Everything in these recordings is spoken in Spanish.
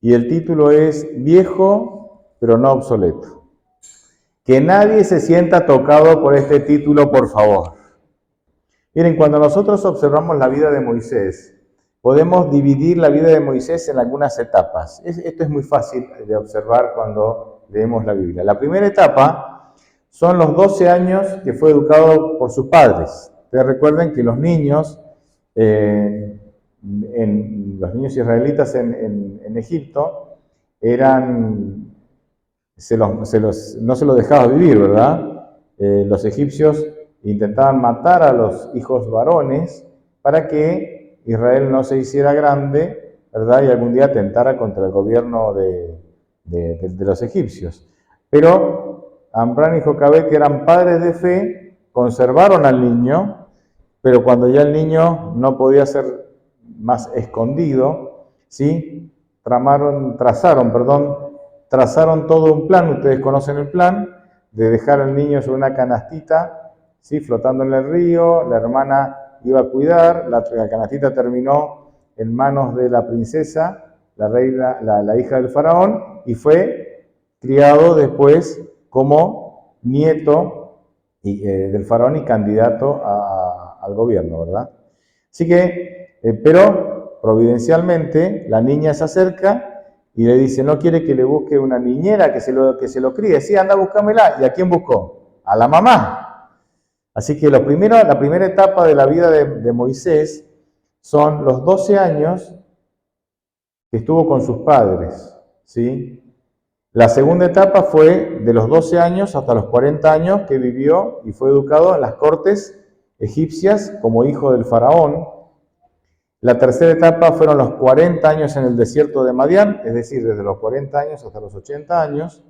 y el título es Viejo pero no obsoleto. Que nadie se sienta tocado por este título, por favor. Miren, cuando nosotros observamos la vida de Moisés, podemos dividir la vida de Moisés en algunas etapas. Esto es muy fácil de observar cuando leemos la Biblia. La primera etapa son los 12 años que fue educado por sus padres. Ustedes recuerden que los niños, los niños israelitas en Egipto, no se los dejaba vivir, ¿verdad? Los egipcios intentaban matar a los hijos varones para que Israel no se hiciera grande, ¿verdad? Y algún día atentara contra el gobierno de los egipcios. Pero Amram y Jocabed, que eran padres de fe, conservaron al niño, pero cuando ya el niño no podía ser más escondido, ¿sí? Trazaron todo un plan, ustedes conocen el plan, de dejar al niño sobre una canastita, ¿sí? Flotando en el río, la hermana iba a cuidar, la canastita terminó en manos de la princesa, la hija del faraón, y fue criado después como nieto del faraón y candidato al gobierno, ¿verdad? Así que, pero providencialmente, la niña se acerca y le dice, no quiere que le busque una niñera que se lo críe. Sí, anda, búscamela. ¿Y a quién buscó? A la mamá. Así que la primera etapa de la vida de Moisés son los 12 años que estuvo con sus padres, ¿sí? La segunda etapa fue de los 12 años hasta los 40 años que vivió y fue educado en las cortes egipcias como hijo del faraón. La tercera etapa fueron los 40 años en el desierto de Madián, es decir, desde los 40 años hasta los 80 años.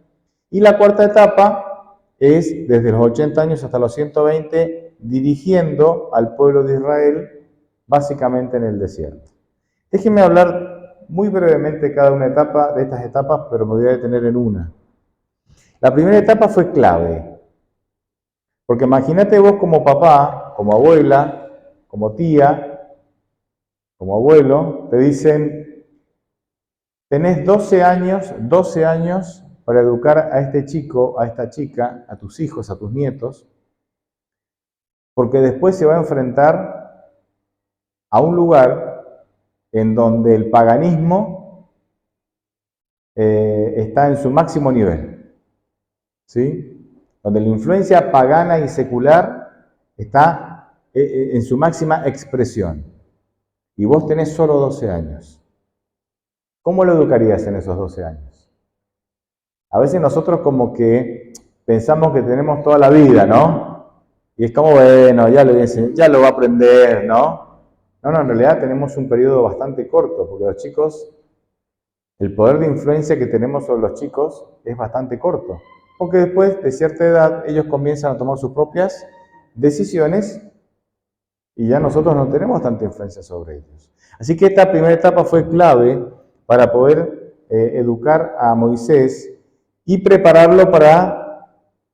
Y la cuarta etapa es desde los 80 años hasta los 120, dirigiendo al pueblo de Israel, básicamente en el desierto. Déjenme hablar muy brevemente de cada una de estas etapas, pero me voy a detener en una. La primera etapa fue clave, porque imagínate vos como papá, como abuela, como tía, como abuelo, te dicen, tenés 12 años para educar a este chico, a esta chica, a tus hijos, a tus nietos, porque después se va a enfrentar a un lugar en donde el paganismo está en su máximo nivel, ¿sí? Donde la influencia pagana y secular está en su máxima expresión. Y vos tenés solo 12 años. ¿Cómo lo educarías en esos 12 años? A veces nosotros como que pensamos que tenemos toda la vida, ¿no? Y es como, bueno, ya lo va a aprender, ¿no? No, en realidad tenemos un periodo bastante corto, porque los chicos, el poder de influencia que tenemos sobre los chicos es bastante corto. Porque después de cierta edad ellos comienzan a tomar sus propias decisiones y ya nosotros no tenemos tanta influencia sobre ellos. Así que esta primera etapa fue clave para poder educar a Moisés y prepararlo para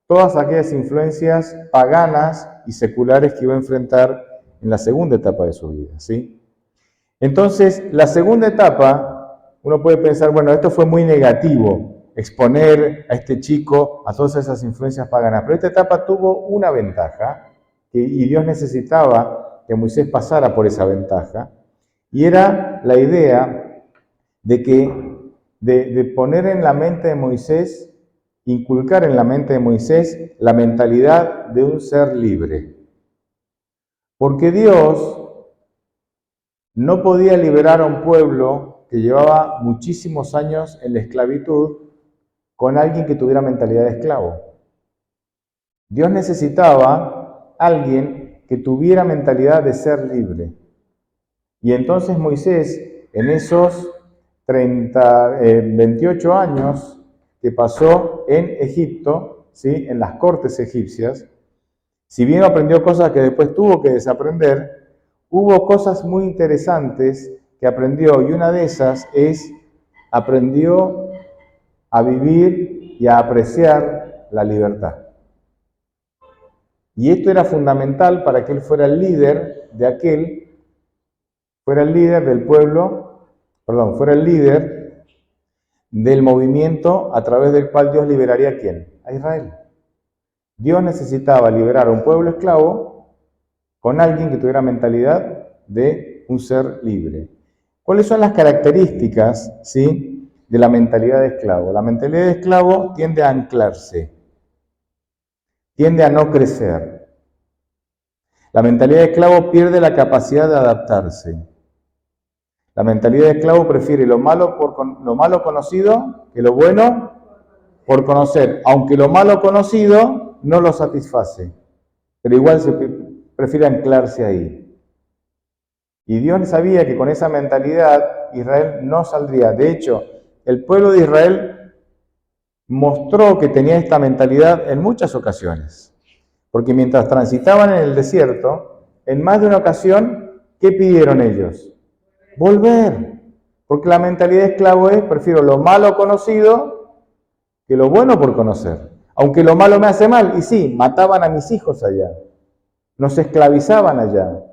todas aquellas influencias paganas y seculares que iba a enfrentar en la segunda etapa de su vida, ¿sí? Entonces, la segunda etapa, uno puede pensar, bueno, esto fue muy negativo, exponer a este chico a todas esas influencias paganas, pero esta etapa tuvo una ventaja, y Dios necesitaba que Moisés pasara por esa ventaja, y era la idea de poner en la mente de Moisés, inculcar en la mente de Moisés la mentalidad de un ser libre. Porque Dios no podía liberar a un pueblo que llevaba muchísimos años en la esclavitud con alguien que tuviera mentalidad de esclavo. Dios necesitaba a alguien que tuviera mentalidad de ser libre. Y entonces Moisés, en esos 28 años que pasó en Egipto, ¿sí? En las cortes egipcias, si bien aprendió cosas que después tuvo que desaprender, hubo cosas muy interesantes que aprendió, y una de esas es, aprendió a vivir y a apreciar la libertad. Y esto era fundamental para que él fuera el líder fuera el líder del pueblo, fuera el líder del movimiento a través del cual Dios liberaría ¿a quién? A Israel. Dios necesitaba liberar a un pueblo esclavo con alguien que tuviera mentalidad de un ser libre. ¿Cuáles son las características, ¿sí?, de la mentalidad de esclavo? La mentalidad de esclavo tiende a anclarse, tiende a no crecer. La mentalidad de esclavo pierde la capacidad de adaptarse. La mentalidad de esclavo prefiere lo malo conocido que lo bueno por conocer, aunque lo malo conocido no lo satisface, pero igual se prefiere anclarse ahí. Y Dios sabía que con esa mentalidad Israel no saldría. De hecho, el pueblo de Israel mostró que tenía esta mentalidad en muchas ocasiones, porque mientras transitaban en el desierto, en más de una ocasión, ¿qué pidieron ellos? Volver, porque la mentalidad de esclavo es, prefiero lo malo conocido que lo bueno por conocer. Aunque lo malo me hace mal, y sí, mataban a mis hijos allá, nos esclavizaban allá,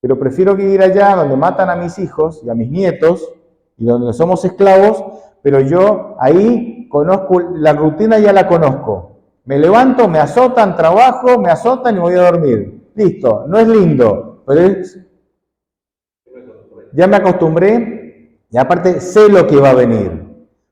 pero prefiero ir allá donde matan a mis hijos y a mis nietos, y donde somos esclavos, pero yo ahí conozco, la rutina ya la conozco. Me levanto, me azotan, trabajo, me azotan y voy a dormir. Listo, no es lindo, pero ya me acostumbré y aparte sé lo que va a venir.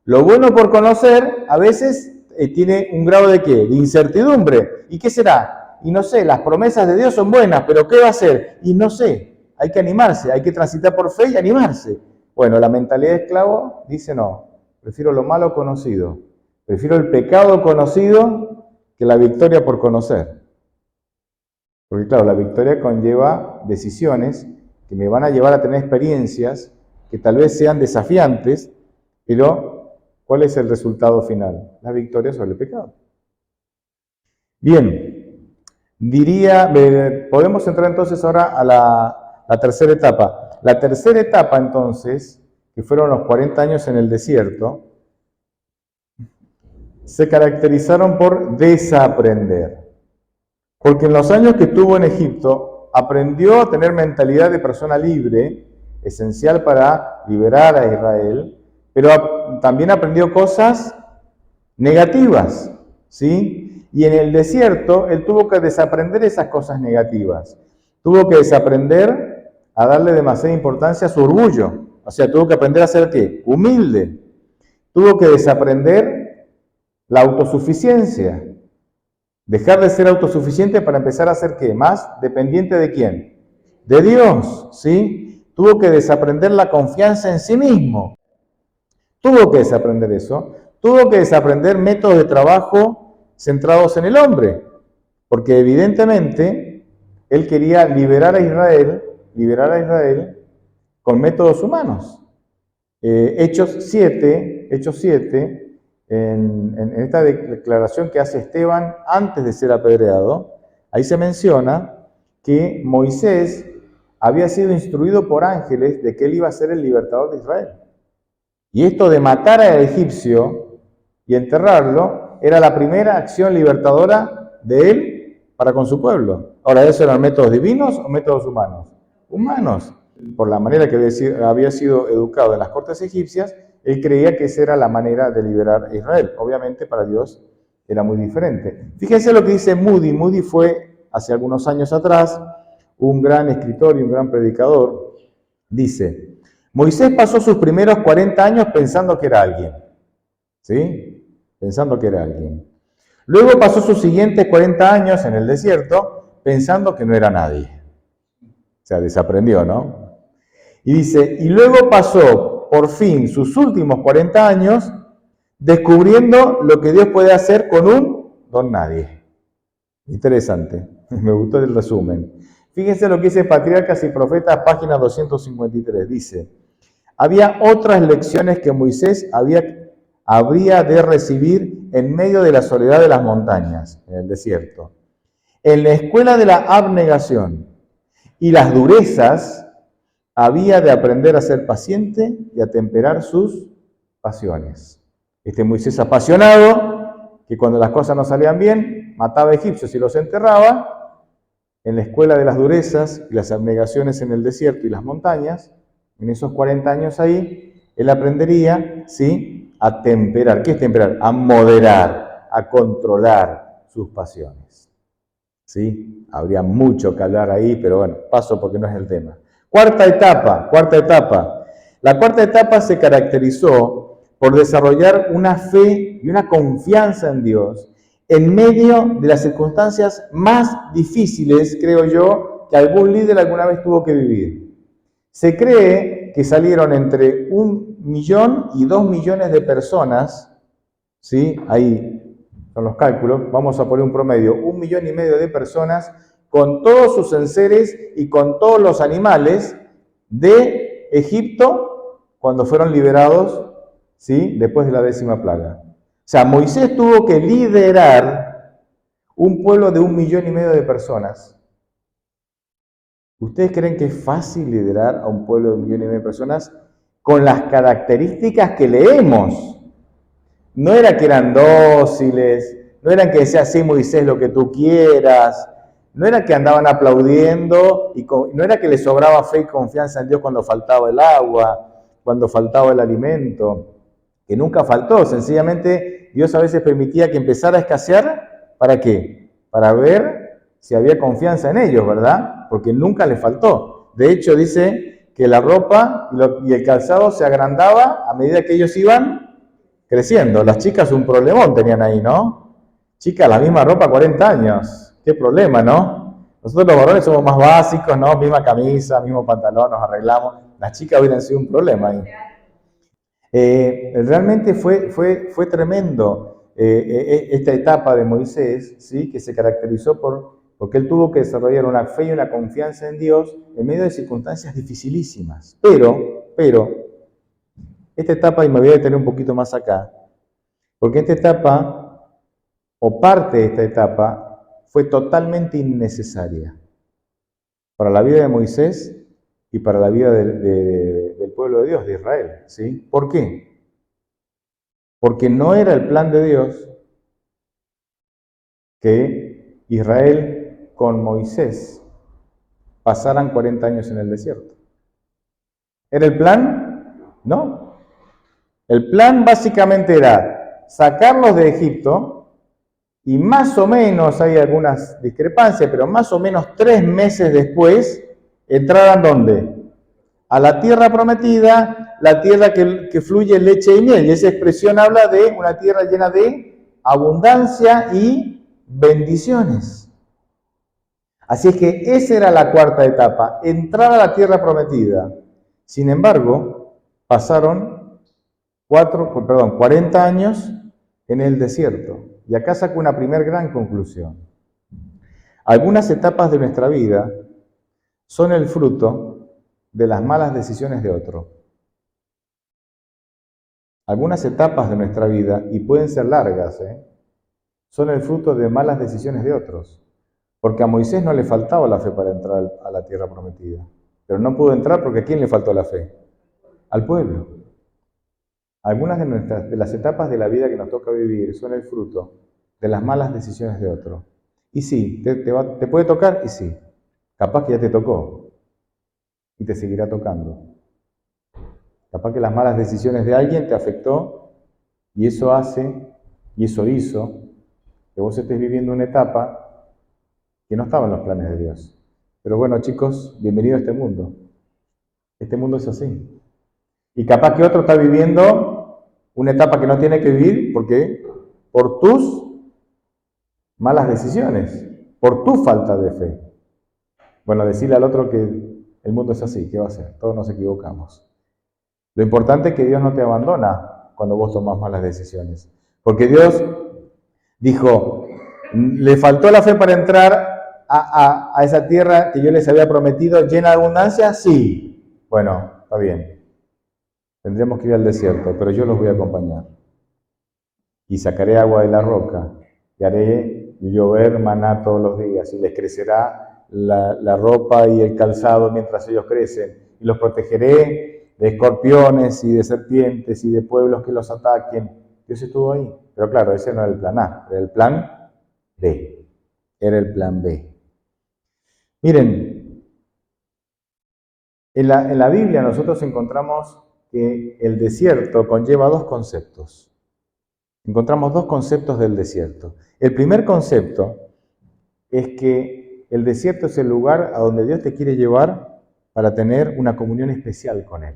Lo bueno por conocer a veces tiene un grado de ¿qué? De incertidumbre. ¿Y qué será? Y no sé, las promesas de Dios son buenas, pero ¿qué va a hacer? Y no sé, hay que animarse, hay que transitar por fe y animarse. Bueno, la mentalidad de esclavo dice no, prefiero lo malo conocido, prefiero el pecado conocido que la victoria por conocer. Porque claro, la victoria conlleva decisiones que me van a llevar a tener experiencias que tal vez sean desafiantes, pero ¿cuál es el resultado final? La victoria sobre el pecado. Bien, podemos entrar entonces ahora a la tercera etapa. La tercera etapa entonces, que fueron los 40 años en el desierto, se caracterizaron por desaprender. Porque en los años que estuvo en Egipto, aprendió a tener mentalidad de persona libre, esencial para liberar a Israel, pero también aprendió cosas negativas, ¿sí? Y en el desierto, él tuvo que desaprender esas cosas negativas. Tuvo que desaprender a darle demasiada importancia a su orgullo. O sea, tuvo que aprender a ser, ¿qué? Humilde. Tuvo que desaprender la autosuficiencia. Dejar de ser autosuficiente para empezar a ser ¿qué? Más dependiente de quién? De Dios, ¿sí? Tuvo que desaprender la confianza en sí mismo. Tuvo que desaprender eso. Tuvo que desaprender métodos de trabajo centrados en el hombre. Porque evidentemente él quería liberar a Israel con métodos humanos. Hechos 7, en esta declaración que hace Esteban antes de ser apedreado, ahí se menciona que Moisés había sido instruido por ángeles de que él iba a ser el libertador de Israel. Y esto de matar al egipcio y enterrarlo era la primera acción libertadora de él para con su pueblo. Ahora, ¿esos eran métodos divinos o métodos humanos? Humanos. Por la manera que había sido educado en las cortes egipcias, él creía que esa era la manera de liberar a Israel. Obviamente para Dios era muy diferente. Fíjense lo que dice Moody. Moody fue, hace algunos años atrás, un gran escritor y un gran predicador. Dice, Moisés pasó sus primeros 40 años pensando que era alguien. ¿Sí? Pensando que era alguien. Luego pasó sus siguientes 40 años en el desierto pensando que no era nadie. O sea, desaprendió, ¿no? Y dice, y luego pasó por fin sus últimos 40 años descubriendo lo que Dios puede hacer con un don nadie. Interesante, me gustó el resumen. Fíjense lo que dice Patriarcas y Profetas, página 253. Dice, había otras lecciones que Moisés habría de recibir en medio de la soledad de las montañas, en el desierto. En la escuela de la abnegación y las durezas, había de aprender a ser paciente y a temperar sus pasiones. Este Moisés apasionado, que cuando las cosas no salían bien, mataba a egipcios y los enterraba, en la escuela de las durezas y las abnegaciones en el desierto y las montañas, en esos 40 años ahí, él aprendería, ¿sí?, a temperar. ¿Qué es temperar? A moderar, a controlar sus pasiones. ¿Sí? Habría mucho que hablar ahí, pero bueno, paso porque no es el tema. Cuarta etapa. La cuarta etapa se caracterizó por desarrollar una fe y una confianza en Dios en medio de las circunstancias más difíciles, creo yo, que algún líder alguna vez tuvo que vivir. Se cree que salieron entre 1 millón y 2 millones de personas, ¿sí? Ahí son los cálculos, vamos a poner un promedio, 1,5 millones de personas con todos sus enseres y con todos los animales de Egipto cuando fueron liberados, ¿sí? Después de la 10ª plaga. O sea, Moisés tuvo que liderar un pueblo de 1,5 millones de personas. ¿Ustedes creen que es fácil liderar a un pueblo de 1,5 millones de personas con las características que leemos? No era que eran dóciles, no eran que decía, sí, Moisés, lo que tú quieras, no era que andaban aplaudiendo, no era que les sobraba fe y confianza en Dios cuando faltaba el agua, cuando faltaba el alimento, que nunca faltó, sencillamente Dios a veces permitía que empezara a escasear, ¿para qué? Para ver si había confianza en ellos, ¿verdad? Porque nunca les faltó. De hecho, dice que la ropa y el calzado se agrandaba a medida que ellos iban creciendo. Las chicas un problemón tenían ahí, ¿no? Chicas, la misma ropa, 40 años. Qué problema, ¿no? Nosotros los varones somos más básicos, ¿no? Misma camisa, mismo pantalón, nos arreglamos. Las chicas hubieran sido un problema ahí. Realmente fue tremendo esta etapa de Moisés, ¿sí? Que se caracterizó porque él tuvo que desarrollar una fe y una confianza en Dios en medio de circunstancias dificilísimas. Pero, esta etapa, y me voy a detener un poquito más acá, porque esta etapa, o parte de esta etapa, fue totalmente innecesaria para la vida de Moisés y para la vida del pueblo de Dios, de Israel, ¿sí? ¿Por qué? Porque no era el plan de Dios que Israel con Moisés pasaran 40 años en el desierto. ¿Era el plan? No. El plan básicamente era sacarlos de Egipto y más o menos, hay algunas discrepancias, pero más o menos 3 meses después, entraran ¿dónde? A la tierra prometida, la tierra que fluye leche y miel. Y esa expresión habla de una tierra llena de abundancia y bendiciones. Así es que esa era la cuarta etapa, entrar a la tierra prometida. Sin embargo, pasaron 40 años en el desierto. Y acá saco una primer gran conclusión. Algunas etapas de nuestra vida son el fruto de las malas decisiones de otro. Algunas etapas de nuestra vida, y pueden ser largas, son el fruto de malas decisiones de otros. Porque a Moisés no le faltaba la fe para entrar a la tierra prometida. Pero no pudo entrar porque ¿a quién le faltó la fe? Al pueblo. Algunas de las etapas de la vida que nos toca vivir son el fruto de las malas decisiones de otro. Y sí, te puede tocar, y sí. Capaz que ya te tocó. Y te seguirá tocando. Capaz que las malas decisiones de alguien te afectó y eso hizo que vos estés viviendo una etapa que no estaba en los planes de Dios. Pero bueno, chicos, bienvenidos a este mundo. Este mundo es así. Y capaz que otro está viviendo una etapa que no tiene que vivir porque por tus malas decisiones, por tu falta de fe. Bueno, decirle al otro que el mundo es así, ¿qué va a hacer? Todos nos equivocamos. Lo importante es que Dios no te abandona cuando vos tomás malas decisiones. Porque Dios dijo, ¿le faltó la fe para entrar a esa tierra que yo les había prometido llena de abundancia? Sí. Bueno, está bien. Tendremos que ir al desierto, pero yo los voy a acompañar. Y sacaré agua de la roca y haré llover maná todos los días y les crecerá la ropa y el calzado mientras ellos crecen. Y los protegeré de escorpiones y de serpientes y de pueblos que los ataquen. Dios estuvo ahí. Pero claro, ese no era el plan A, era el plan B. Era el plan B. Miren, en la Biblia nosotros encontramos que el desierto conlleva dos conceptos. Encontramos dos conceptos del desierto. El primer concepto es que el desierto es el lugar a donde Dios te quiere llevar para tener una comunión especial con Él.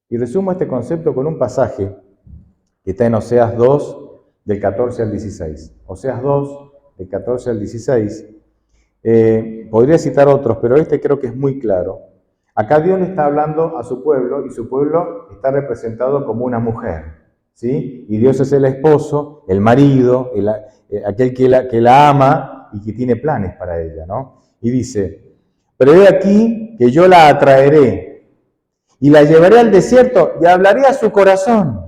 Y resumo este concepto con un pasaje que está en Oseas 2, del 14 al 16. Oseas 2, del 14 al 16. Podría citar otros, pero este creo que es muy claro. Acá Dios le está hablando a su pueblo y su pueblo está representado como una mujer, ¿sí? Y Dios es el esposo, el marido, aquel que la ama y que tiene planes para ella, ¿no? Y dice, pero he aquí que yo la atraeré y la llevaré al desierto y hablaré a su corazón.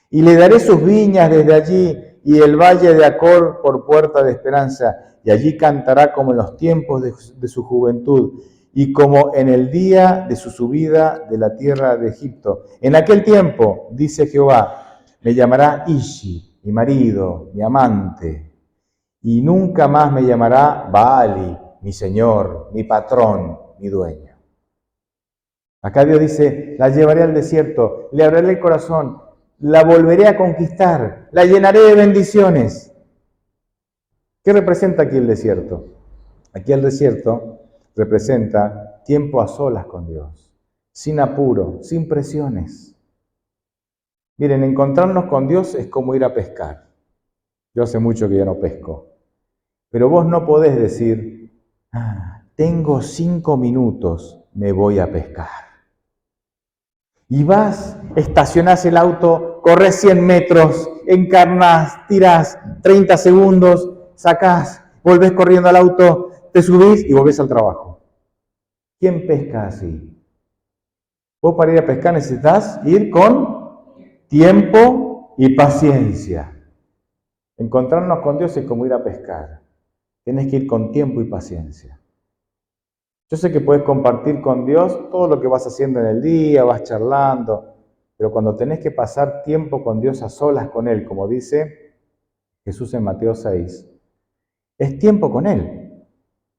Y le daré sus viñas desde allí y el valle de Acor por puerta de esperanza. Y allí cantará como en los tiempos de su juventud y como en el día de su subida de la tierra de Egipto. En aquel tiempo, dice Jehová, me llamará Ishi, mi marido, mi amante. Y nunca más me llamará Baali, mi señor, mi patrón, mi dueño. Acá Dios dice, la llevaré al desierto, le abriré el corazón, la volveré a conquistar, la llenaré de bendiciones. ¿Qué representa aquí el desierto? Aquí el desierto representa tiempo a solas con Dios, sin apuro, sin presiones. Miren, encontrarnos con Dios es como ir a pescar. Yo hace mucho que ya no pesco. Pero vos no podés decir, tengo 5 minutos, me voy a pescar. Y vas, estacionás el auto, corres 100 metros, encarnás, tirás 30 segundos, sacás, volvés corriendo al auto, te subís y volvés al trabajo. ¿Quién pesca así? Vos para ir a pescar necesitas ir con tiempo y paciencia. Encontrarnos con Dios es como ir a pescar. Tienes que ir con tiempo y paciencia. Yo sé que puedes compartir con Dios todo lo que vas haciendo en el día, vas charlando, pero cuando tenés que pasar tiempo con Dios a solas con Él, como dice Jesús en Mateo 6, es tiempo con Él,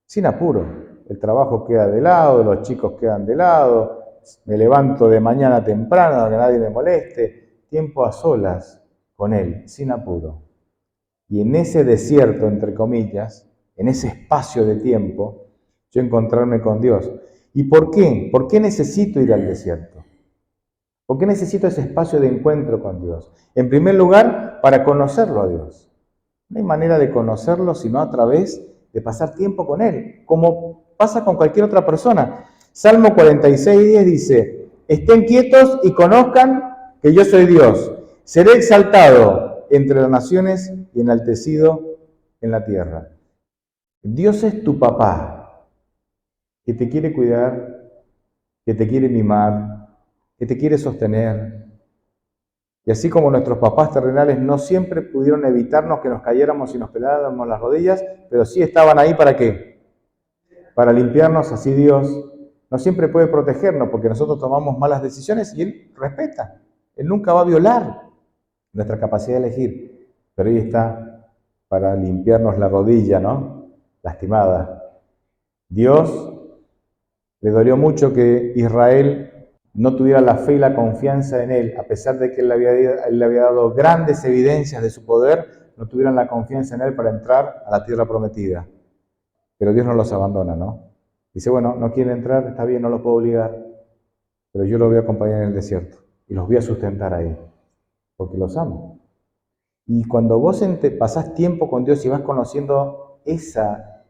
sin apuro. El trabajo queda de lado, los chicos quedan de lado, me levanto de mañana temprano, que nadie me moleste, tiempo a solas con Él, sin apuro. Y en ese desierto, entre comillas, en ese espacio de tiempo, yo encontrarme con Dios. ¿Y por qué? ¿Por qué necesito ir al desierto? ¿Por qué necesito ese espacio de encuentro con Dios? En primer lugar, para conocerlo a Dios. No hay manera de conocerlo sino a través de pasar tiempo con Él, como pasa con cualquier otra persona. Salmo 46:10 dice, estén quietos y conozcan que yo soy Dios. Seré exaltado entre las naciones y enaltecido en la tierra. Dios es tu papá, que te quiere cuidar, que te quiere mimar, que te quiere sostener. Y así como nuestros papás terrenales no siempre pudieron evitarnos que nos cayéramos y nos peláramos las rodillas, pero sí estaban ahí ¿para qué? Para limpiarnos, así Dios no siempre puede protegernos porque nosotros tomamos malas decisiones y Él respeta. Él nunca va a violar nuestra capacidad de elegir, pero ahí está para limpiarnos la rodilla, ¿no? Lastimada. Dios le dolió mucho que Israel no tuviera la fe y la confianza en Él, a pesar de que Él le había dado grandes evidencias de su poder, no tuvieran la confianza en Él para entrar a la tierra prometida. Pero Dios no los abandona, ¿no? Dice, bueno, no quieren entrar, está bien, no los puedo obligar, pero yo los voy a acompañar en el desierto y los voy a sustentar ahí, porque los amo. Y cuando vos pasás tiempo con Dios y vas conociendo esa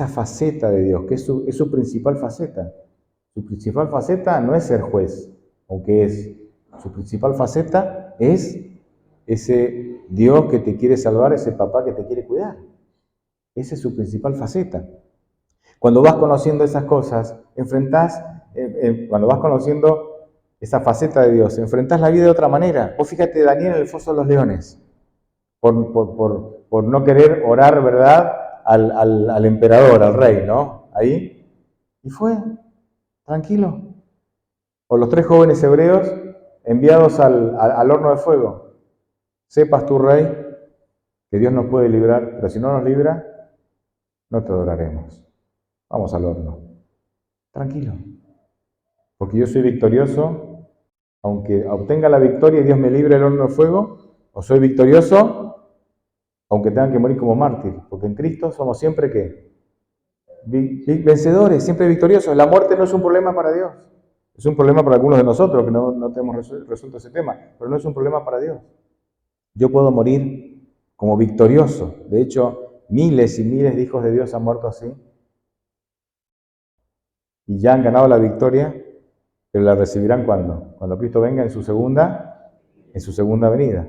faceta de Dios, que es su principal faceta. Su principal faceta no es ser juez, aunque su principal faceta es ese Dios que te quiere salvar, ese papá que te quiere cuidar. Esa es su principal faceta. Cuando vas conociendo esas cosas, cuando vas conociendo esa faceta de Dios, enfrentás la vida de otra manera. Vos fíjate, Daniel en el foso de los leones, por no querer orar, ¿verdad?, al emperador, al rey, ¿no? Ahí. Y fue, tranquilo. O los 3 jóvenes hebreos enviados al horno de fuego. Sepas tú, rey, que Dios nos puede librar, pero si no nos libra, no te adoraremos. Vamos al horno. Tranquilo. porque yo soy victorioso, aunque obtenga la victoria y Dios me libre del horno de fuego, o soy victorioso, aunque tenga que morir como mártir, porque en Cristo somos siempre ¿qué? Vencedores, siempre victoriosos. La muerte no es un problema para Dios. Es un problema para algunos de nosotros que no tenemos resuelto ese tema, pero no es un problema para Dios. Yo puedo morir como victorioso. De hecho, miles y miles de hijos de Dios han muerto así y ya han ganado la victoria, pero la recibirán ¿cuándo? Cuando Cristo venga en su segunda venida.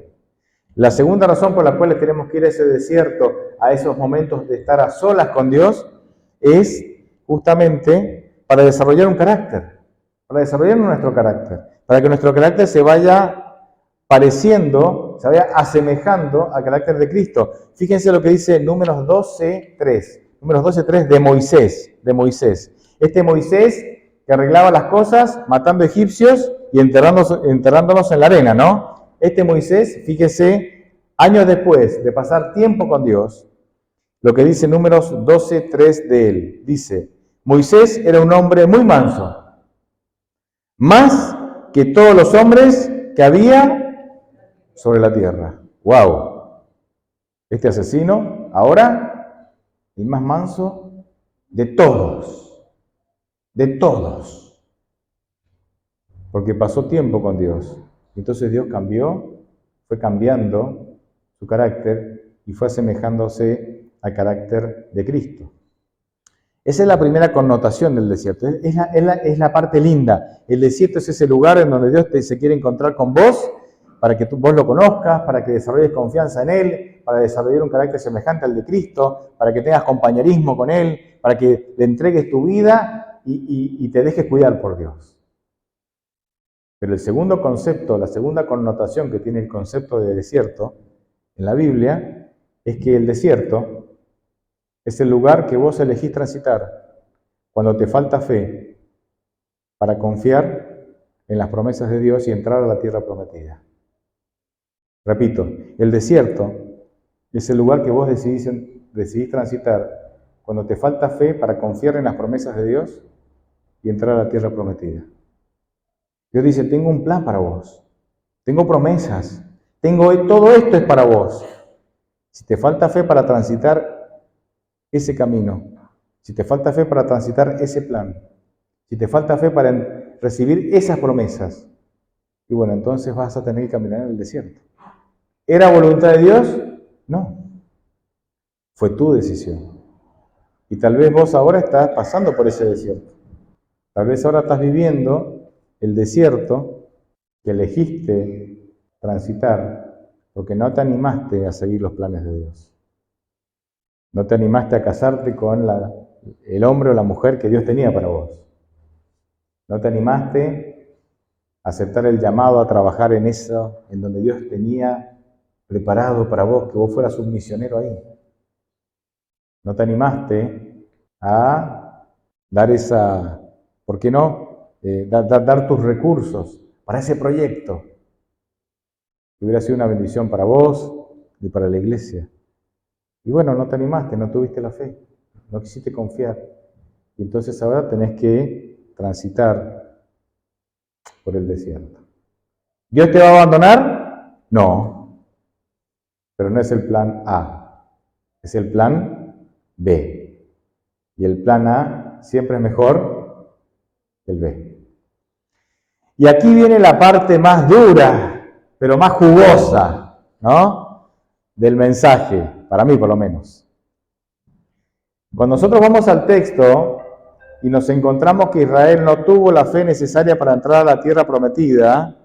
La segunda razón por la cual tenemos que ir a ese desierto, a esos momentos de estar a solas con Dios, es justamente para desarrollar un carácter, para desarrollar nuestro carácter, para que nuestro carácter se vaya pareciendo, se vaya asemejando al carácter de Cristo. Fíjense lo que dice Números 12:3 de Moisés. Este Moisés que arreglaba las cosas matando egipcios y enterrándolos en la arena, ¿no? Este Moisés, fíjese, años después de pasar tiempo con Dios, lo que dice Números 12:3 de él, dice, Moisés era un hombre muy manso, más que todos los hombres que había sobre la tierra. ¡Wow! Este asesino, ahora, el más manso de todos, porque pasó tiempo con Dios. Entonces Dios fue cambiando su carácter y fue asemejándose al carácter de Cristo. Esa es la primera connotación del desierto, es la parte linda. El desierto es ese lugar en donde Dios se quiere encontrar con vos, para que vos lo conozcas, para que desarrolles confianza en Él, para desarrollar un carácter semejante al de Cristo, para que tengas compañerismo con Él, para que le entregues tu vida y te dejes cuidar por Dios. Pero el segundo concepto, la segunda connotación que tiene el concepto de desierto en la Biblia, es que el desierto es el lugar que vos elegís transitar cuando te falta fe para confiar en las promesas de Dios y entrar a la tierra prometida. Repito, el desierto es el lugar que vos decidís transitar cuando te falta fe para confiar en las promesas de Dios y entrar a la tierra prometida. Dios dice, tengo un plan para vos, tengo promesas, todo esto es para vos. Si te falta fe para transitar ese camino, si te falta fe para transitar ese plan, si te falta fe para recibir esas promesas, y bueno, entonces vas a tener que caminar en el desierto. ¿Era voluntad de Dios? No. Fue tu decisión. Y tal vez vos ahora estás pasando por ese desierto. Tal vez ahora estás viviendo el desierto que elegiste transitar porque no te animaste a seguir los planes de Dios. No te animaste a casarte con el hombre o la mujer que Dios tenía para vos. No te animaste a aceptar el llamado a trabajar en eso, en donde Dios tenía preparado para vos, que vos fueras un misionero ahí. No te animaste a dar ¿por qué no? Dar tus recursos para ese proyecto, que hubiera sido una bendición para vos y para la iglesia. Y bueno, no te animaste, no tuviste la fe, no quisiste confiar. Y entonces ahora tenés que transitar por el desierto. ¿Dios te va a abandonar? No, pero no es el plan A, es el plan B. Y el plan A siempre es mejor que el B. Y aquí viene la parte más dura, pero más jugosa, ¿no? Del mensaje, para mí por lo menos. Cuando nosotros vamos al texto y nos encontramos que Israel no tuvo la fe necesaria para entrar a la tierra prometida,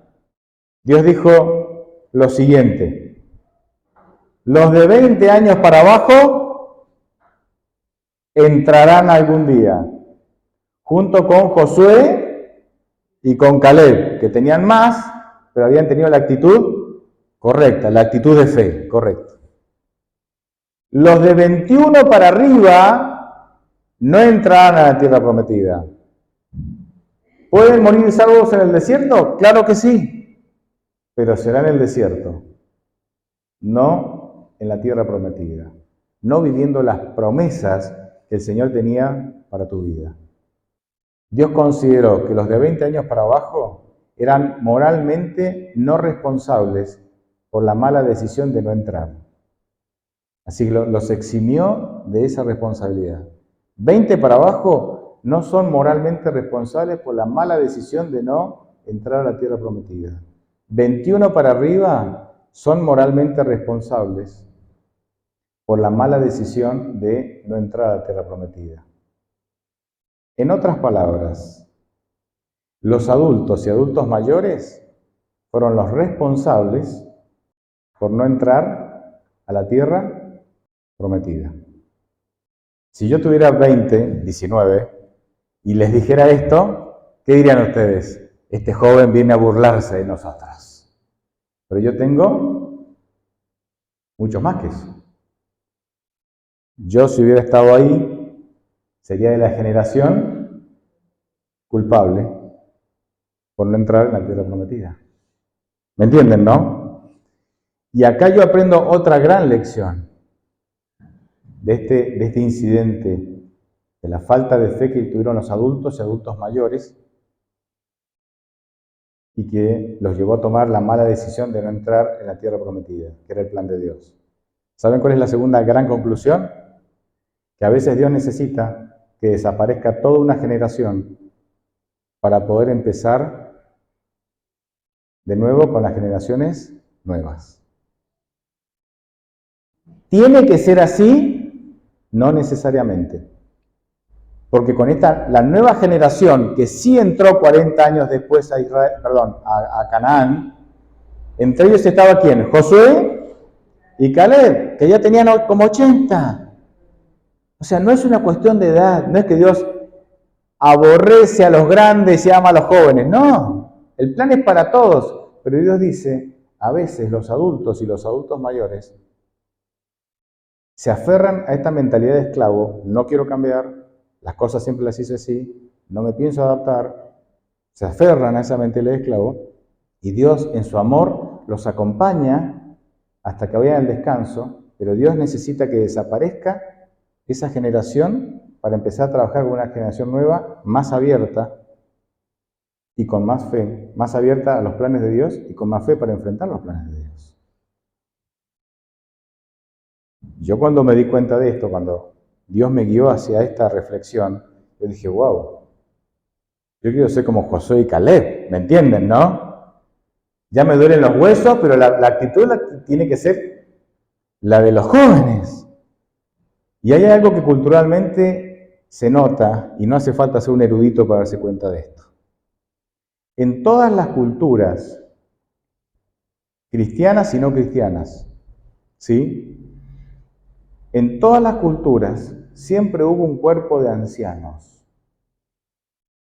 Dios dijo lo siguiente: los de 20 años para abajo entrarán algún día, junto con Josué y con Caleb, que tenían más, pero habían tenido la actitud correcta, la actitud de fe, correcta. Los de 21 para arriba no entrarán a la tierra prometida. ¿Pueden morir salvos en el desierto? Claro que sí, pero será en el desierto, no en la tierra prometida, no viviendo las promesas que el Señor tenía para tu vida. Dios consideró que los de 20 años para abajo eran moralmente no responsables por la mala decisión de no entrar. Así que los eximió de esa responsabilidad. 20 para abajo no son moralmente responsables por la mala decisión de no entrar a la tierra prometida. 21 para arriba son moralmente responsables por la mala decisión de no entrar a la tierra prometida. En otras palabras, los adultos y adultos mayores fueron los responsables por no entrar a la tierra prometida. Si yo tuviera 20, 19 y les dijera esto, ¿qué dirían ustedes? Este joven viene a burlarse de nosotros. Pero yo tengo mucho más que eso. Yo, si hubiera estado ahí, sería de la generación culpable por no entrar en la tierra prometida. ¿Me entienden, no? Y acá yo aprendo otra gran lección de este incidente, de la falta de fe que tuvieron los adultos y adultos mayores y que los llevó a tomar la mala decisión de no entrar en la tierra prometida, que era el plan de Dios. ¿Saben cuál es la segunda gran conclusión? Que a veces Dios necesita que desaparezca toda una generación para poder empezar de nuevo con las generaciones nuevas. ¿Tiene que ser así? No necesariamente. Porque con la nueva generación que sí entró 40 años después a Canaán, entre ellos estaba ¿quién? Josué y Caleb, que ya tenían como 80. O sea, no es una cuestión de edad, no es que Dios aborrece a los grandes y ama a los jóvenes, no. El plan es para todos, pero Dios dice, a veces los adultos y los adultos mayores se aferran a esta mentalidad de esclavo, no quiero cambiar, las cosas siempre las hice así, no me pienso adaptar, se aferran a esa mentalidad de esclavo y Dios en su amor los acompaña hasta que vayan al descanso, pero Dios necesita que desaparezca esa generación para empezar a trabajar con una generación nueva, más abierta y con más fe, más abierta a los planes de Dios y con más fe para enfrentar los planes de Dios. Yo cuando me di cuenta de esto, cuando Dios me guió hacia esta reflexión, yo dije, wow, yo quiero ser como Josué y Caleb, ¿me entienden, no? Ya me duelen los huesos, pero la actitud tiene que ser la de los jóvenes. Y hay algo que culturalmente se nota, y no hace falta ser un erudito para darse cuenta de esto. En todas las culturas, cristianas y no cristianas, ¿sí? En todas las culturas siempre hubo un cuerpo de ancianos,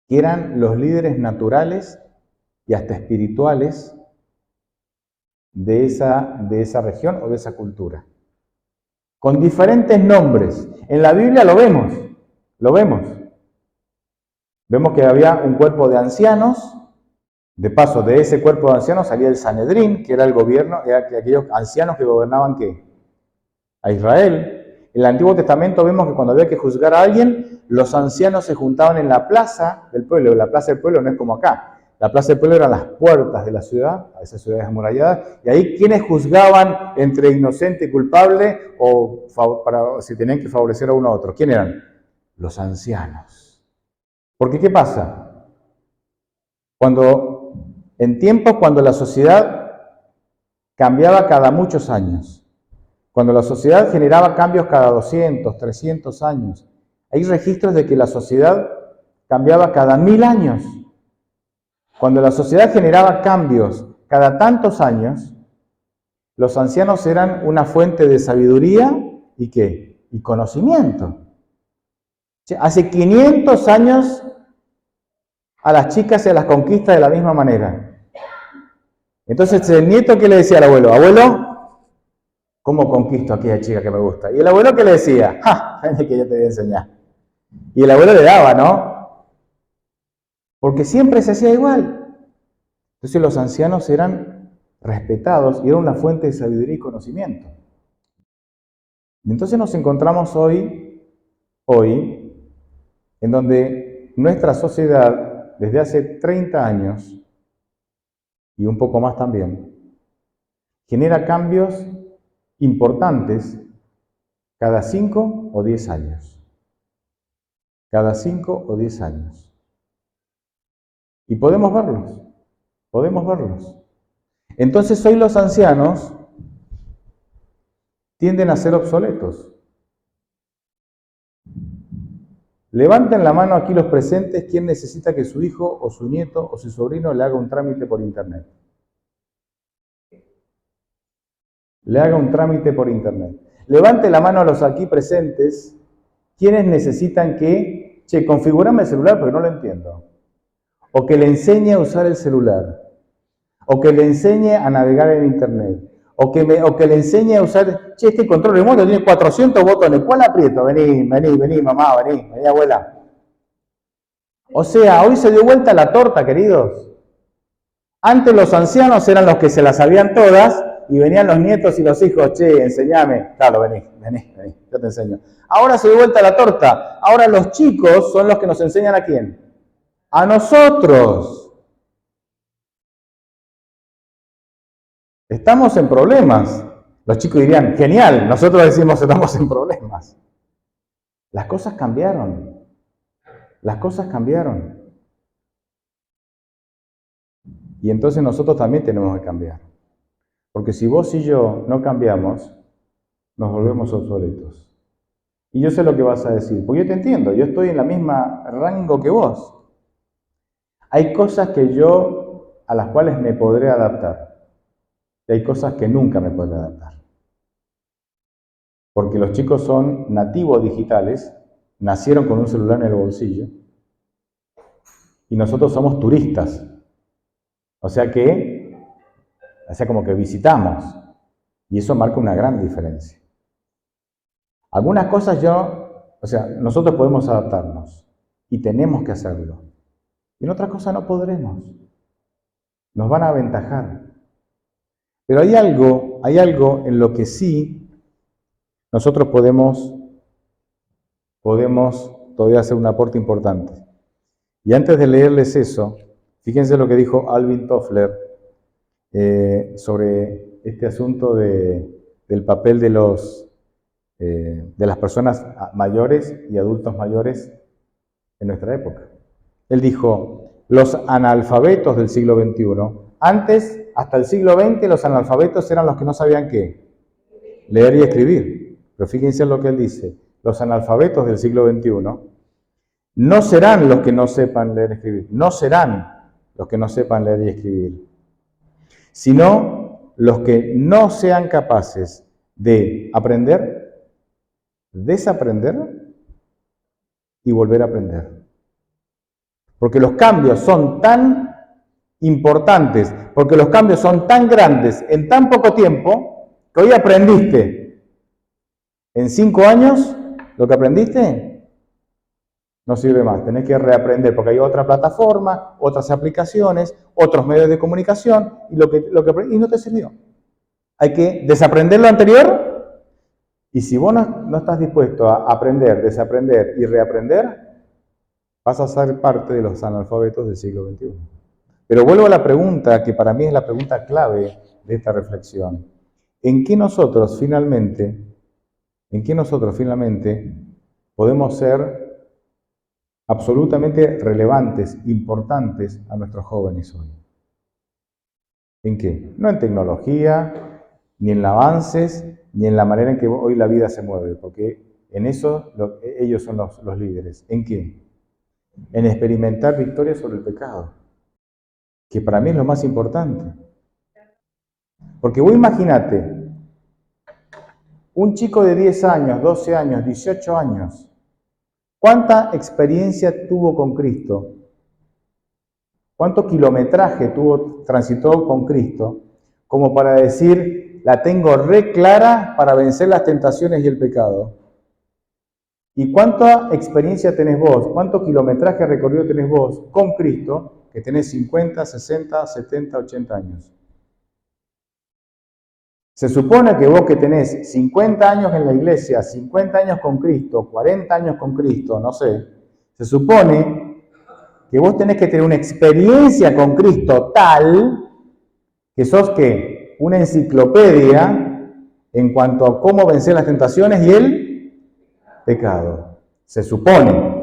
que eran los líderes naturales y hasta espirituales de esa región o de esa cultura. Con diferentes nombres. En la Biblia lo vemos. Vemos que había un cuerpo de ancianos. De paso, de ese cuerpo de ancianos salía el Sanedrín, que era el gobierno, era aquellos ancianos que gobernaban ¿qué? A Israel. En el Antiguo Testamento vemos que cuando había que juzgar a alguien, los ancianos se juntaban en la plaza del pueblo. La plaza del pueblo no es como acá. La plaza del pueblo eran las puertas de la ciudad, a esas ciudades amuralladas, y ahí quienes juzgaban entre inocente y culpable, o si tenían que favorecer a uno a otro. ¿Quién eran? Los ancianos. Porque ¿qué pasa? En tiempos cuando la sociedad cambiaba cada muchos años, cuando la sociedad generaba cambios cada 200, 300 años, hay registros de que la sociedad cambiaba cada 1000 años. Cuando la sociedad generaba cambios cada tantos años, los ancianos eran una fuente de sabiduría y ¿qué? Y conocimiento. Hace 500 años a las chicas se las conquista de la misma manera. Entonces el nieto, ¿qué le decía al abuelo? Abuelo, ¿cómo conquisto a aquella chica que me gusta? Y el abuelo, ¿qué le decía? ¡Ja! Es que yo te voy a enseñar. Y el abuelo le daba, ¿no? Porque siempre se hacía igual. Entonces los ancianos eran respetados y eran una fuente de sabiduría y conocimiento. Y entonces nos encontramos hoy, en donde nuestra sociedad, desde hace 30 años, y un poco más también, genera cambios importantes cada 5 o 10 años. Cada 5 o 10 años. Y podemos verlos, podemos verlos. Entonces hoy los ancianos tienden a ser obsoletos. Levanten la mano aquí los presentes, ¿quién necesita que su hijo o su nieto o su sobrino le haga un trámite por internet? Le haga un trámite por internet. Levante la mano a los aquí presentes, ¿quiénes necesitan que, configúrame el celular porque no lo entiendo? O que le enseñe a usar el celular, o que le enseñe a navegar en internet, o que le enseñe a usar, este control remoto tiene 400 botones, ¿cuál aprieto? Vení, mamá, vení, abuela. O sea, hoy se dio vuelta la torta, queridos. Antes los ancianos eran los que se las sabían todas, y venían los nietos y los hijos, enseñame. Claro, vení, yo te enseño. Ahora se dio vuelta la torta, ahora los chicos son los que nos enseñan ¿a quién? A nosotros. Estamos en problemas. Los chicos dirían, genial, nosotros decimos estamos en problemas. Las cosas cambiaron. Las cosas cambiaron. Y entonces nosotros también tenemos que cambiar. Porque si vos y yo no cambiamos, nos volvemos obsoletos. Y yo sé lo que vas a decir, porque yo te entiendo, yo estoy en la misma rango que vos. Hay cosas a las cuales me podré adaptar. Y hay cosas que nunca me podré adaptar. Porque los chicos son nativos digitales, nacieron con un celular en el bolsillo, y nosotros somos turistas. O sea como que visitamos, y eso marca una gran diferencia. Algunas cosas nosotros podemos adaptarnos, y tenemos que hacerlo. Y en otras cosas no podremos. Nos van a aventajar. Pero hay algo en lo que sí nosotros podemos todavía hacer un aporte importante. Y antes de leerles eso, fíjense lo que dijo Alvin Toffler sobre este asunto del papel de las personas mayores y adultos mayores en nuestra época. Él dijo, los analfabetos del siglo XXI, antes, hasta el siglo XX, los analfabetos eran los que no sabían qué, leer y escribir. Pero fíjense en lo que él dice, los analfabetos del siglo XXI no serán los que no sepan leer y escribir, no serán los que no sepan leer y escribir, sino los que no sean capaces de aprender, desaprender y volver a aprender. Porque los cambios son tan importantes, porque los cambios son tan grandes en tan poco tiempo, que hoy aprendiste en 5 años, lo que aprendiste no sirve más. Tenés que reaprender porque hay otra plataforma, otras aplicaciones, otros medios de comunicación y lo que aprendí no te sirvió. Hay que desaprender lo anterior y si vos no estás dispuesto a aprender, desaprender y reaprender, vas a ser parte de los analfabetos del siglo XXI. Pero vuelvo a la pregunta que para mí es la pregunta clave de esta reflexión. ¿En qué nosotros finalmente podemos ser absolutamente relevantes, importantes a nuestros jóvenes hoy? ¿En qué? No en tecnología, ni en avances, ni en la manera en que hoy la vida se mueve, porque en eso ellos son los líderes. ¿En qué? En experimentar victoria sobre el pecado, que para mí es lo más importante. Porque vos imaginate, un chico de 10 años, 12 años, 18 años, ¿cuánta experiencia tuvo con Cristo? ¿Cuánto kilometraje transitó con Cristo? Como para decir, la tengo re clara para vencer las tentaciones y el pecado. ¿Y cuánta experiencia tenés vos? ¿Cuánto kilometraje recorrido tenés vos con Cristo? Que tenés 50, 60, 70, 80 años. Se supone que vos que tenés 50 años en la iglesia, 50 años con Cristo, 40 años con Cristo, no sé, se supone que vos tenés que tener una experiencia con Cristo tal que sos ¿qué? Una enciclopedia en cuanto a cómo vencer las tentaciones y el pecado. Se supone.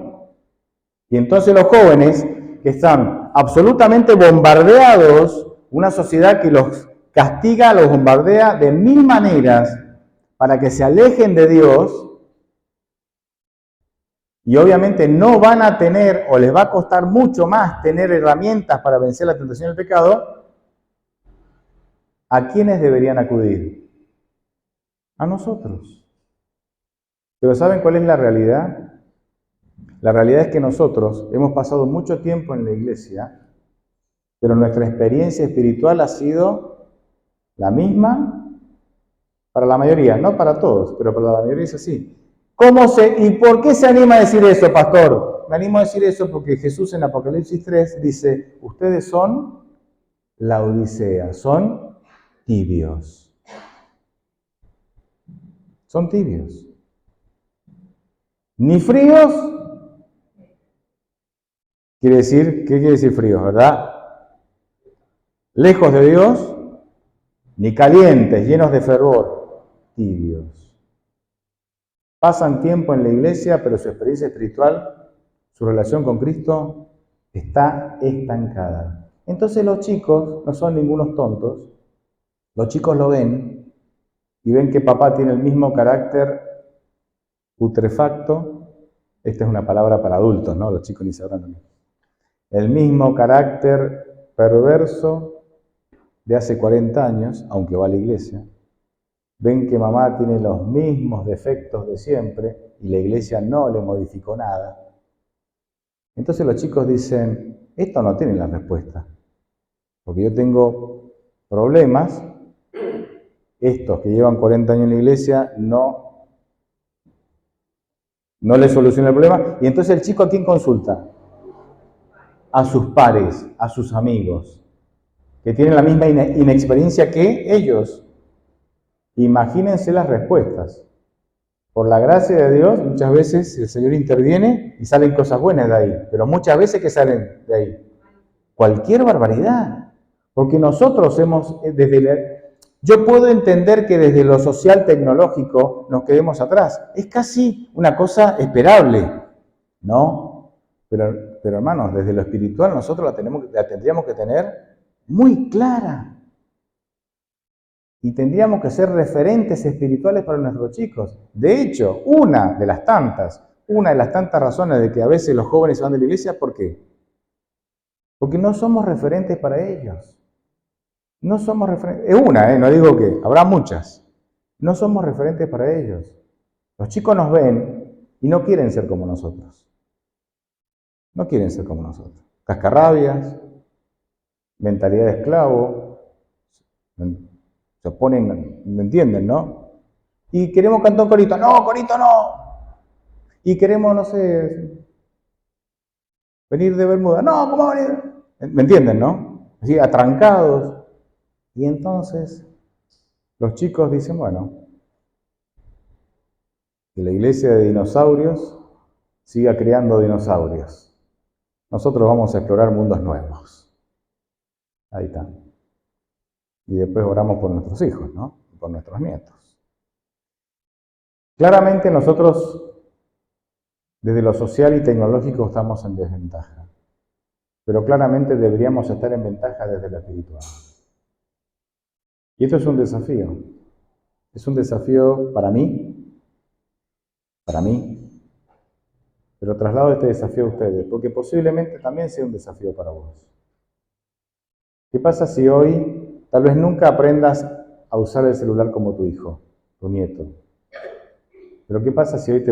Y entonces los jóvenes que están absolutamente bombardeados, una sociedad que los castiga, los bombardea de mil maneras para que se alejen de Dios, y obviamente no van a tener, o les va a costar mucho más tener herramientas para vencer la tentación del pecado, ¿a quiénes deberían acudir? A nosotros. Pero ¿saben cuál es la realidad? La realidad es que nosotros hemos pasado mucho tiempo en la iglesia, pero nuestra experiencia espiritual ha sido la misma para la mayoría, no para todos, pero para la mayoría es así. ¿Y por qué se anima a decir eso, pastor? Me animo a decir eso porque Jesús en Apocalipsis 3 dice, ustedes son la Odisea, son tibios. Son tibios. Ni fríos, ¿qué quiere decir fríos, verdad? Lejos de Dios, ni calientes, llenos de fervor, tibios. Pasan tiempo en la iglesia, pero su experiencia espiritual, su relación con Cristo, está estancada. Entonces los chicos no son ningunos tontos, los chicos lo ven y ven que papá tiene el mismo carácter putrefacto. Esta es una palabra para adultos, ¿no? Los chicos ni sabrán lo mismo. El mismo carácter perverso de hace 40 años, aunque va a la iglesia. Ven que mamá tiene los mismos defectos de siempre y la iglesia no le modificó nada. Entonces los chicos dicen, esto no tiene la respuesta, porque yo tengo problemas, estos que llevan 40 años en la iglesia no le solucionan el problema. Y entonces el chico ¿a quién consulta? A sus pares, a sus amigos, que tienen la misma inexperiencia que ellos. Imagínense las respuestas. Por la gracia de Dios, muchas veces el Señor interviene y salen cosas buenas de ahí, pero muchas veces que salen de ahí. Cualquier barbaridad. Porque nosotros yo puedo entender que desde lo social tecnológico nos quedemos atrás. Es casi una cosa esperable, ¿no? Pero hermanos, desde lo espiritual nosotros la tendríamos que tener muy clara. Y tendríamos que ser referentes espirituales para nuestros chicos. De hecho, una de las tantas razones de que a veces los jóvenes se van de la iglesia, ¿por qué? Porque no somos referentes para ellos. No somos referentes. Es una, no digo que, habrá muchas. No somos referentes para ellos. Los chicos nos ven y no quieren ser como nosotros. No quieren ser como nosotros. Cascarrabias, mentalidad de esclavo, se oponen, ¿me entienden, no? Y queremos cantar un corito. No, corito no. Y queremos, no sé, venir de Bermuda. No, ¿cómo va a venir? ¿Me entienden, no? Así, atrancados. Y entonces los chicos dicen, bueno, que la iglesia de dinosaurios siga creando dinosaurios. Nosotros vamos a explorar mundos nuevos. Ahí está. Y después oramos por nuestros hijos, ¿no? Por nuestros nietos. Claramente nosotros, desde lo social y tecnológico, estamos en desventaja. Pero claramente deberíamos estar en ventaja desde lo espiritual. Y esto es un desafío. Es un desafío para mí, pero traslado este desafío a ustedes, porque posiblemente también sea un desafío para vos. ¿Qué pasa si hoy tal vez nunca aprendas a usar el celular como tu hijo, tu nieto? Pero ¿qué pasa si hoy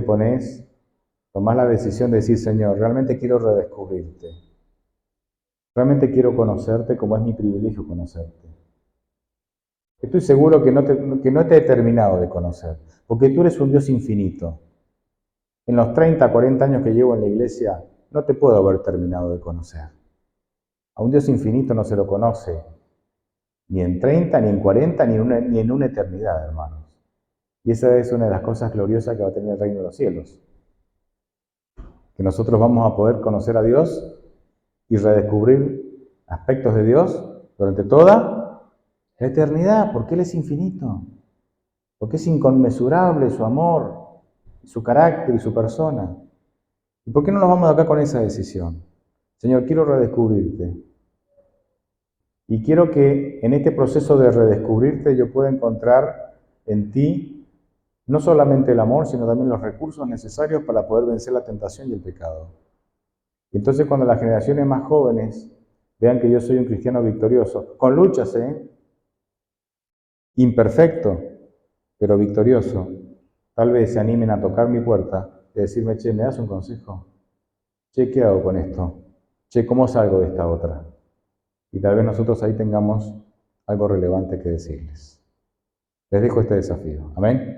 tomás la decisión de decir, Señor, realmente quiero redescubrirte? Realmente quiero conocerte como es mi privilegio conocerte. Estoy seguro que no te he terminado de conocer, porque tú eres un Dios infinito. En los 30, 40 años que llevo en la iglesia, no te puedo haber terminado de conocer. A un Dios infinito no se lo conoce, ni en 30, ni en 40, ni en una eternidad, hermanos. Y esa es una de las cosas gloriosas que va a tener el reino de los cielos. Que nosotros vamos a poder conocer a Dios y redescubrir aspectos de Dios durante toda la eternidad, porque Él es infinito, porque es inconmensurable su amor, su carácter y su persona. ¿Y por qué no nos vamos de acá con esa decisión? Señor, quiero redescubrirte. Y quiero que en este proceso de redescubrirte yo pueda encontrar en ti no solamente el amor, sino también los recursos necesarios para poder vencer la tentación y el pecado. Y entonces cuando las generaciones más jóvenes vean que yo soy un cristiano victorioso, con luchas, imperfecto, pero victorioso, tal vez se animen a tocar mi puerta y decirme, che, ¿me das un consejo? Che, ¿qué hago con esto? Che, ¿cómo salgo de esta otra? Y tal vez nosotros ahí tengamos algo relevante que decirles. Les dejo este desafío. Amén.